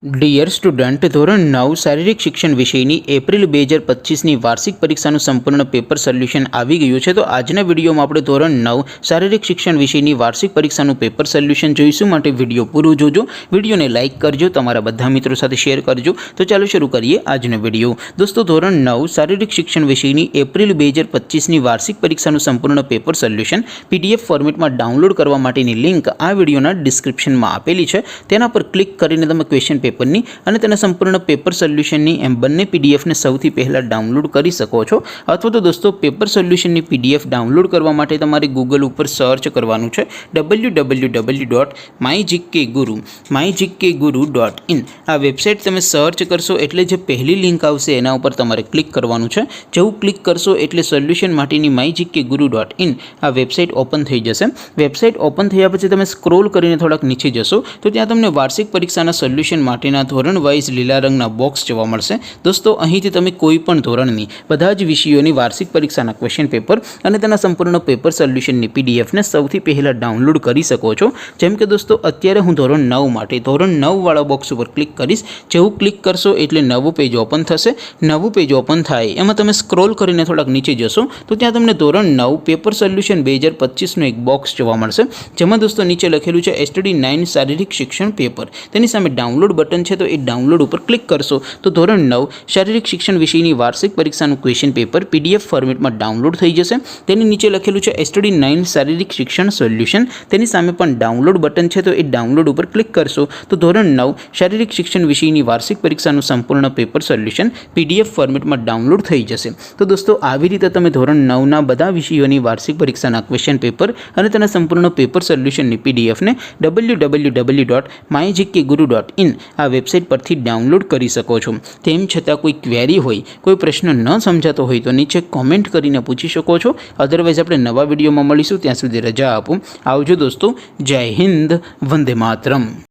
Dear student, ધોરણ 9 શારીરિક શિક્ષણ વિષયની એપ્રિલ 2025ની વાર્ષિક પરીક્ષાનું સંપૂર્ણ પેપર સોલ્યુશન આવી ગયું છે. તો આજના વિડીયોમાં આપણે ધોરણ 9 શારીરિક શિક્ષણ વિષયની વાર્ષિક પરીક્ષાનું પેપર સોલ્યુશન જોઈશું. માટે વિડીયો પૂરો જોજો, વિડીયોને લાઇક કરજો, તમારા બધા મિત્રો સાથે શેર કરજો. તો ચાલો શરૂ કરીએ આજનો વિડીયો. દોસ્તો, ધોરણ 9 શારીરિક શિક્ષણ વિષયની એપ્રિલ 2025ની વાર્ષિક પરીક્ષાનું સંપૂર્ણ પેપર સોલ્યુશન PDF ફોર્મેટમાં ડાઉનલોડ કરવા માટેની લિંક આ વિડીયોના ડિસ્ક્રિપ્શનમાં આપેલી છે. તેના પર ક્લિક કરીને તમે ક્વેશ્ચન પેપરની અને તેના સંપૂર્ણ પેપર સોલ્યુશનની એમ બંને PDFને સૌથી પહેલાં ડાઉનલોડ કરી શકો છો. અથવા તો દોસ્તો, પેપર સોલ્યુશનની PDF ડાઉનલોડ કરવા માટે તમારે ગૂગલ ઉપર સર્ચ કરવાનું છે www.mygkguru.in. આ વેબસાઇટ તમે સર્ચ કરશો એટલે જે પહેલી લિંક આવશે એના ઉપર તમારે ક્લિક કરવાનું છે. જેવું ક્લિક કરશો એટલે સોલ્યુશન માટેની mygkguru.in આ વેબસાઇટ ઓપન થઈ જશે. વેબસાઇટ ઓપન થયા પછી તમે સ્ક્રોલ કરીને થોડાક નીચે જશો તો ત્યાં તમને વાર્ષિક પરીક્ષાના સોલ્યુશન માટેના ધોરણ વાઇઝ લીલા રંગના બોક્સ જોવા મળશે. દોસ્તો, અહીંથી તમે કોઈ પણ ધોરણની બધા જ વિષયોની વાર્ષિક પરીક્ષાના ક્વેશ્ચન પેપર અને તેના સંપૂર્ણ પેપર સોલ્યુશનની PDFને સૌથી પહેલાં ડાઉનલોડ કરી શકો છો. જેમ કે દોસ્તો, અત્યારે હું ધોરણ 9 માટે ધોરણ 9 વાળા બોક્સ ઉપર ક્લિક કરીશ. જેવું ક્લિક કરશો એટલે નવું પેજ ઓપન થશે. નવું પેજ ઓપન થાય એમાં તમે સ્ક્રોલ કરીને થોડાક નીચે જશો તો ત્યાં તમને ધોરણ 9 પેપર સોલ્યુશન 2025નું એક બોક્સ જોવા મળશે. જેમાં દોસ્તો નીચે લખેલું છે STD9 શારીરિક શિક્ષણ પેપર. તેની સામે ડાઉનલોડ બટન છે, તો એ ડાઉનલોડ ઉપર ક્લિક કરશો તો ધોરણ 9 શારીરિક શિક્ષણ વિષયની વાર્ષિક પરીક્ષાનું ક્વેશ્ચન પેપર PDF ફોર્મેટમાં ડાઉનલોડ થઈ જશે. તેની નીચે લખેલું છે STD9 શારીરિક શિક્ષણ સોલ્યુશન. તેની સામે પણ ડાઉનલોડ બટન છે, તો એ ડાઉનલોડ ઉપર ક્લિક કરશો તો ધોરણ 9 શારીરિક શિક્ષણ વિષયની વાર્ષિક પરીક્ષાનું સંપૂર્ણ પેપર સોલ્યુશન PDF ફોર્મેટમાં ડાઉનલોડ થઈ જશે. તો દોસ્તો, આવી રીતે તમે ધોરણ 9ના બધા વિષયોની વાર્ષિક પરીક્ષાના ક્વેશ્ચન પેપર અને તેના સંપૂર્ણ પેપર સોલ્યુશનની PDFને www.mygkguru.in આ વેબસાઇટ પરથી ડાઉનલોડ કરી શકો છો. તેમ છતાં કોઈ ક્વેરી હોય, કોઈ પ્રશ્ન ન સમજાતો હોય તો નીચે કોમેન્ટ કરીને પૂછી શકો છો. અધરવાઇઝ આપણે નવા વિડીયોમાં મળીશું. ત્યાં સુધી રજા આપો. આવજો દોસ્તો. જય હિન્દ. વંદે માતરમ.